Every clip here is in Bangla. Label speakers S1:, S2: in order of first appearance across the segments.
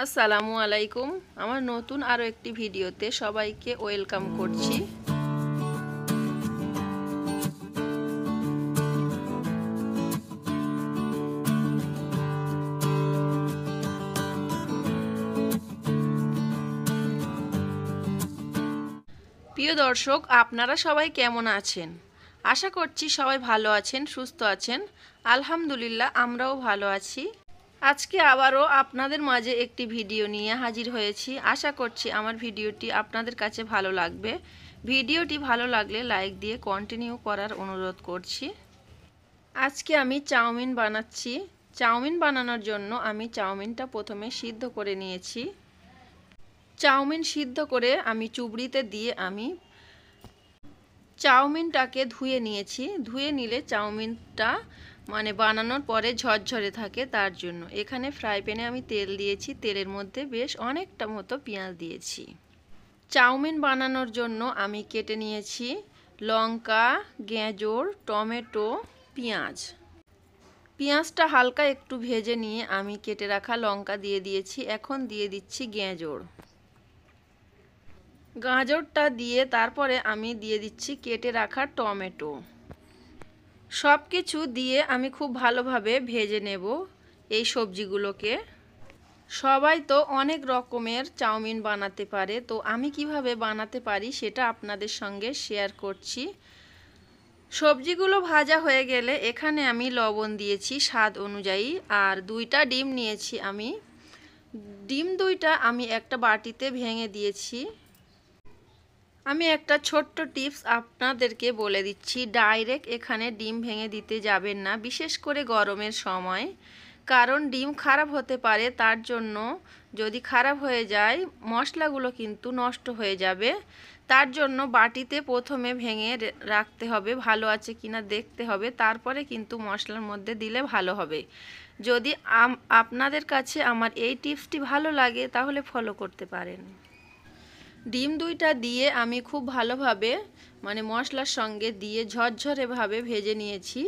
S1: আসসালামু আলাইকুম। আমার নতুন আরও একটি ভিডিওতে সবাইকে ওয়েলকাম করছি। প্রিয় দর্শক, আপনারা সবাই কেমন আছেন? আশা করছি সবাই ভালো আছেন, সুস্থ আছেন। আলহামদুলিল্লাহ, আমরাও ভালো আছি। আজকে আবারও আপনাদের মাঝে একটি ভিডিও নিয়ে হাজির হয়েছি। আশা করছি আমার ভিডিওটি আপনাদের কাছে ভালো লাগবে। ভিডিওটি ভালো লাগলে লাইক দিয়ে কন্টিনিউ করার অনুরোধ করছি। আজকে আমি চাউমিন বানাচ্ছি। চাউমিন বানানোর জন্য আমি চাউমিনটা প্রথমে সিদ্ধ করে নিয়েছি। চাউমিন সিদ্ধ করে আমি চুবড়িতে দিয়ে আমি চাউমিনটাকে ধুয়ে নিয়েছি। ধুয়ে নিলে চাউমিনটা বানানোর পরে ঝরঝরে থাকে, তার জন্য এখানে ফ্রাই প্যানে আমি তেল দিয়েছি। তেলের মধ্যে বেশ অনেকটা মতো পেঁয়াজ দিয়েছি। চাউমিন বানানোর জন্য আমি কেটে নিয়েছি লঙ্কা, গাজর, টমেটো, পেঁয়াজ। পেঁয়াজটা হালকা একটু ভেজে নিয়ে আমি কেটে রাখা লঙ্কা দিয়ে দিয়েছি। এখন দিয়ে দিচ্ছি গাজর। গাজরটা দিয়ে তারপরে আমি দিয়ে দিচ্ছি কেটে রাখা টমেটো। সব কিছু দিয়ে আমি খুব ভালোভাবে ভেজে নেব এই সবজিগুলোকে। সবাই তো অনেক রকমের চাউমিন বানাতে পারে, তো আমি কিভাবে বানাতে পারি সেটা আপনাদের সঙ্গে শেয়ার করছি। সবজিগুলো ভাজা হয়ে গেলে এখানে আমি লবণ দিয়েছি স্বাদ অনুযায়ী, আর 2টা ডিম নিয়েছি আমি। ডিম 2টা আমি একটা বাটিতে ভেঙে দিয়েছি। আমি একটা ছোট্ট টিপস আপনাদেরকে বলে দিচ্ছি, ডাইরেক্ট এখানে ডিম ভেঙে দিতে যাবেন না, বিশেষ করে গরমের সময়, কারণ ডিম খারাপ হতে পারে। তার জন্য যদি খারাপ হয়ে যায় মশলাগুলো কিন্তু নষ্ট হয়ে যাবে। তার জন্য বাটিতে প্রথমে ভেঙে রাখতে হবে, ভালো আছে কিনা দেখতে হবে, তারপরে কিন্তু মশলার মধ্যে দিলে ভালো হবে। যদি আপনাদের কাছে আমার এই টিপসটি ভালো লাগে তাহলে ফলো করতে পারেন। ডিম 2টা দিয়ে আমি খুব ভালোভাবে মশলার সঙ্গে দিয়ে ঝরঝরেভাবে ভেজে নিয়েছি।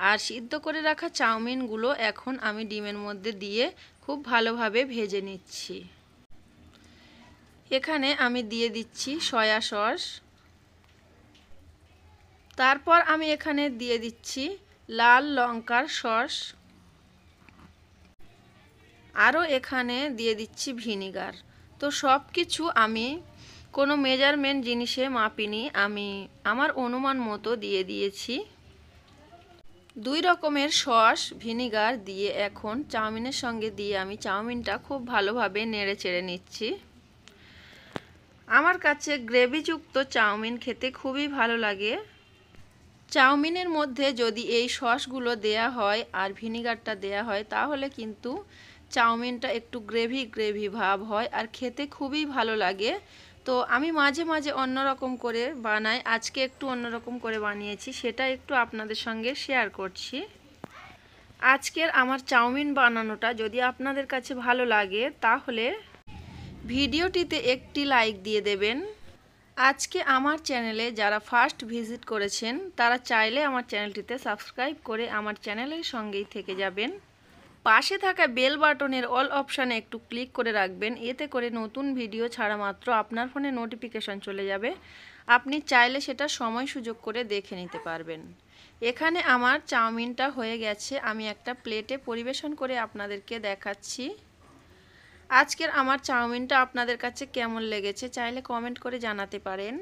S1: আর সিদ্ধ করে রাখা চাউমিনগুলো এখন আমি ডিমের মধ্যে দিয়ে খুব ভালোভাবে ভেজে নিচ্ছি। এখানে আমি দিয়ে দিচ্ছি সয়া সস। তারপর আমি এখানে দিয়ে দিচ্ছি লাল লঙ্কার সস। আরও এখানে দিয়ে দিচ্ছি ভিনিগার। তো সব কিছু আমি কোনো মেজারমেন্ট জিনিসে মাপিনি, আমি আমার অনুমান মতো দিয়ে দিয়েছি। 2 রকমের সস ভিনিগার দিয়ে এখন চাউমিনের সঙ্গে দিয়ে আমি চাউমিনটা খুব ভালোভাবে নেড়ে চেড়ে নিচ্ছি। আমার কাছে গ্রেভিযুক্ত চাউমিন খেতে খুবই ভালো লাগে। চাউমিনের মধ্যে যদি এই সসগুলো দেয়া হয় আর ভিনিগারটা দেয়া হয় তাহলে কিন্তু চাউমিনটা একটু গ্রেভি গ্রেভি ভাব হয় আর খেতে খুবই ভালো লাগে। তো আমি মাঝে মাঝে অন্যরকম করে বানাই, আজকে একটু অন্যরকম করে বানিয়েছি, সেটা একটু আপনাদের সঙ্গে শেয়ার করছি। আজকের আমার চাউমিন বানানোটা যদি আপনাদের কাছে ভালো লাগে তাহলে ভিডিওটিতে একটি লাইক দিয়ে দেবেন। আজকে আমার চ্যানেলে যারা ফার্স্ট ভিজিট করেছেন তারা চাইলে আমার চ্যানেলটিতে সাবস্ক্রাইব করে আমার চ্যানেলের সঙ্গেই থেকে যাবেন। পাশে থাকা বেল বাটনের অল অপশানে একটু ক্লিক করে রাখবেন, এতে করে নতুন ভিডিও ছাড়া মাত্র আপনার ফোনে নোটিফিকেশন চলে যাবে। আপনি চাইলে সেটা সময় সুযোগ করে দেখে নিতে পারবেন। এখানে আমার চাউমিনটা হয়ে গেছে, আমি একটা প্লেটে পরিবেশন করে আপনাদেরকে দেখাচ্ছি। আজকের আমার চাউমিনটা আপনাদের কাছে কেমন লেগেছে চাইলে কমেন্ট করে জানাতে পারেন।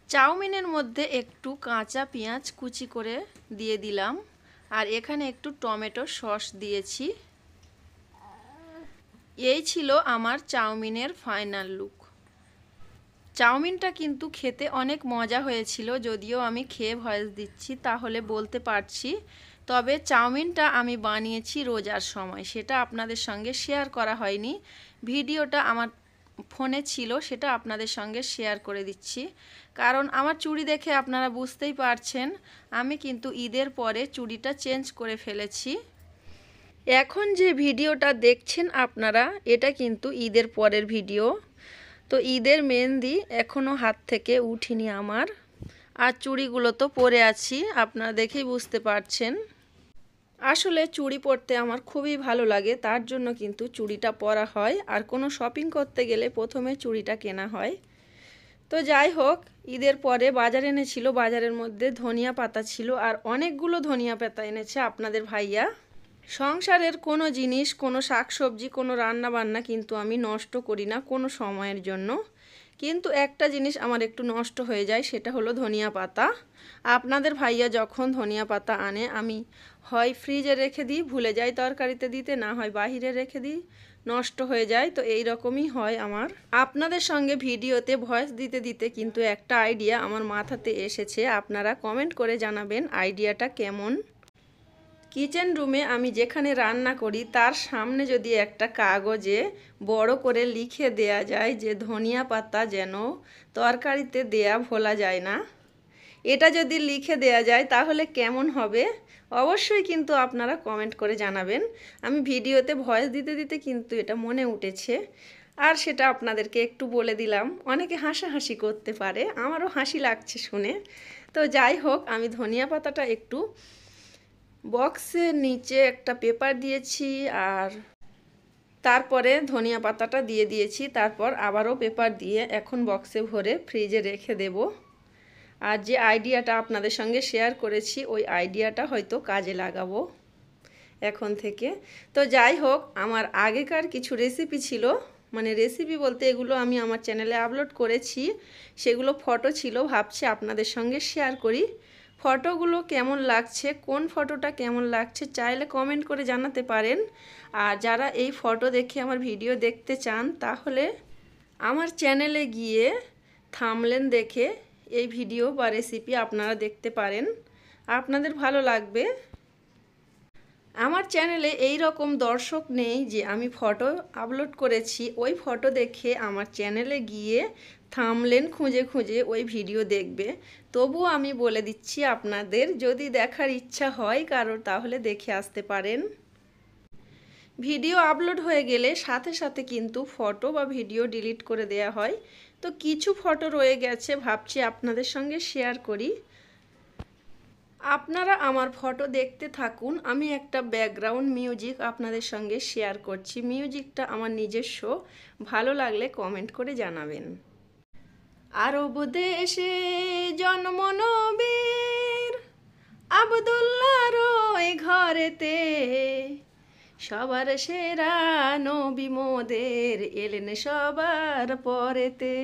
S1: চাউমিনের মধ্যে একটু কাঁচা পেঁয়াজ কুচি করে দিয়ে দিলাম, আর এখানে একটু টমেটো সস দিয়েছি। এই ছিল আমার চাউমিনের ফাইনাল লুক। চাউমিনটা কিন্তু খেতে অনেক মজা হয়েছিল, যদিও আমি খেয়ে ভয়েস দিচ্ছি তাহলে বলতে পারছি। তবে চাউমিনটা আমি বানিয়েছি রোজার সময়, সেটা আপনাদের সঙ্গে শেয়ার করা হয়নি। ভিডিওটা আমার ফোনে ছিল, সেটা আপনাদের সঙ্গে শেয়ার করে দিচ্ছি। কারণ আমার চুড়ি দেখে আপনারা বুঝতেই পারছেন আমি কিন্তু ঈদের পরে চুড়িটা চেঞ্জ করে ফেলেছি। এখন যে ভিডিওটা দেখছেন আপনারা এটা কিন্তু ঈদের পরের ভিডিও। তো ঈদের মেহেন্দি এখনও হাত থেকে উঠিনি আমার, আর চুড়িগুলো তো পরে আছি, আপনারা দেখেই বুঝতে পারছেন। আসলে চুড়ি পরতে আমার খুবই ভালো লাগে, তার জন্য কিন্তু চুড়িটা পরা হয়। আর কোনো শপিং করতে গেলে প্রথমে চুড়িটা কেনা হয়। তো যাই হোক, ঈদের পরে বাজার এনেছিল, বাজারের মধ্যে ধনিয়া পাতা ছিল আর অনেকগুলো ধনিয়া পাতা এনেছে আপনাদের ভাইয়া। সংসারের কোনো জিনিস, কোনো শাকসবজি, কোনো রান্না বান্না কিন্তু আমি নষ্ট করি না কোনো সময়ের জন্য। কিন্তু একটা জিনিস আমার একটু নষ্ট হয়ে যায়, সেটা হলো ধনিয়া পাতা। আপনাদের ভাইয়া যখন ধনিয়া পাতা আনে, আমি হয় ফ্রিজে রেখে দিই, ভুলে যাই তরকারিতে দিতে, না হয় বাহিরে রেখে দিই, নষ্ট হয়ে যায়। তো এই রকমই হয় আমার। আপনাদের সঙ্গে ভিডিওতে ভয়েস দিতে দিতে কিন্তু একটা আইডিয়া আমার মাথাতে এসেছে, আপনারা কমেন্ট করে জানাবেন আইডিয়াটা কেমন। কিচেন রুমে আমি যেখানে রান্না করি তার সামনে যদি একটা কাগজে বড় করে লিখে দেয়া যায় যে ধনিয়া পাতা যেন তরকারিতে দেয়া ভোলা যায় না, এটা যদি লিখে দেয়া যায় তাহলে কেমন হবে? অবশ্যই কিন্তু আপনারা কমেন্ট করে জানাবেন। আমি ভিডিওতে ভয়েস দিতে দিতে কিন্তু এটা মনে উঠেছে, আর সেটা আপনাদেরকে একটু বলে দিলাম। অনেকে হাসাহাসি করতে পারে, আমারও হাসি লাগছে শুনে। তো যাই হোক, আমি ধনিয়া পাতাটা একটু বক্সের নিচে একটা পেপার দিয়েছি, আর তারপরে ধনিয়া পাতাটা দিয়ে দিয়েছি, তারপর আবারও পেপার দিয়ে এখন বক্সে ভরে ফ্রিজে রেখে দেব। আর যে আইডিয়াটা আপনাদের সঙ্গে শেয়ার করেছি, ওই আইডিয়াটা হয়তো কাজে লাগাবো এখন থেকে। তো যাই হোক, আমার আগেকার কিছু রেসিপি ছিল, মানে রেসিপি বলতে এগুলো আমি আমার চ্যানেলে আপলোড করেছি, সেগুলো ফটো ছিল, ভাবছি আপনাদের সঙ্গে শেয়ার করি। ফটোগুলো কেমন লাগছে, কোন ফটোটা কেমন লাগছে চাইলে কমেন্ট করে জানাতে পারেন। আর যারা এই ফটো দেখে আমার ভিডিও দেখতে চান, তাহলে আমার চ্যানেলে গিয়ে থাম্বনেল দেখে এই ভিডিও বা রেসিপি আপনারা দেখতে পারেন, আপনাদের ভালো লাগবে। আমার চ্যানেলে এই রকম দর্শক নেই যে আমি ফটো আপলোড করেছি ওই ফটো দেখে আমার চ্যানেলে গিয়ে থাম্বনেল খুঁজে খুঁজে ওই ভিডিও দেখবে। তবুও আমি বলে দিচ্ছি আপনাদের, যদি দেখার ইচ্ছা হয় কারোর, তাহলে দেখে আসতে পারেন। ভিডিও আপলোড হয়ে গেলে সাথে সাথে কিন্তু ফটো বা ভিডিও ডিলিট করে দেয়া হয়। তো কিছু ফটো রয়ে গেছে, ভাবছি আপনাদের সঙ্গে শেয়ার করি। আপনারা আমার ফটো দেখতে থাকুন, আমি একটা ব্যাকগ্রাউন্ড মিউজিক আপনাদের সঙ্গে শেয়ার করছি। মিউজিকটা আমার নিজস্ব, ভালো লাগলে কমেন্ট করে জানাবেন। আরব দেশে জন্ম নবীর, আব্দুল্লাহর ওই ঘরেতে, সবার সেরা নবী মোদের এলেন সবার পরেতে।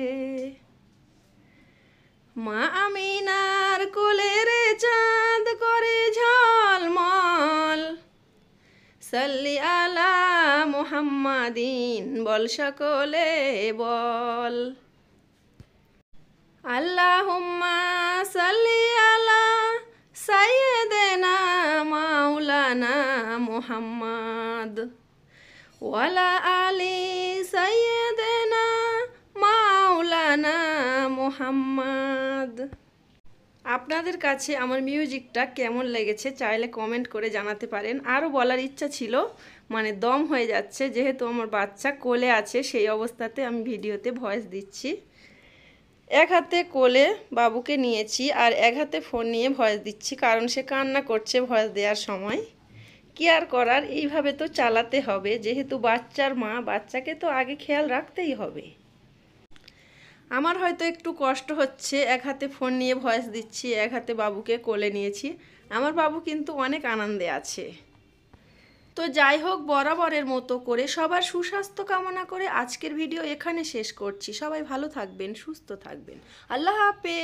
S1: মা আমিনার কোলের চাঁদ করে ঝলমল, সাল্লি আলা মুহাম্মাদিন বল সকলে বল। আল্লাহুম্মা সাল্লি আলা সাইয়্যিদিনা মাওলানা মুহাম্মদ ওয়ালা আলি সাইয়্যিদিনা মাওলানা মুহাম্মদ। আপনাদের কাছে আমার মিউজিকটা কেমন লেগেছে চাইলে কমেন্ট করে জানাতে পারেন। আরও বলার ইচ্ছা ছিল, মানে দম হয়ে যাচ্ছে, যেহেতু আমার বাচ্চা কোলে আছে, সেই অবস্থাতে আমি ভিডিওতে ভয়েস দিচ্ছি। এক হাতে কোলে বাবুকে নিয়েছি আর এক হাতে ফোন নিয়ে ভয়েস দিচ্ছি, কারণ সে কান্না করছে ভয়েস দেওয়ার সময়। কি আর করার, এইভাবে তো চালাতে হবে, যেহেতু বাচ্চার মা, বাচ্চাকে তো আগে খেয়াল রাখতেই হবে। আমার হয়তো একটু কষ্ট হচ্ছে, এক হাতে ফোন নিয়ে ভয়েস দিচ্ছি, এক হাতে বাবুকে কোলে নিয়েছি। আমার বাবু কিন্তু অনেক আনন্দে আছে। তো যাই হোক, বরাবরের মতো করে সবার সুস্বাস্থ্য কামনা করে আজকের ভিডিও এখানে শেষ করছি। সবাই ভালো থাকবেন, সুস্থ থাকবেন। আল্লাহ হাফেজ।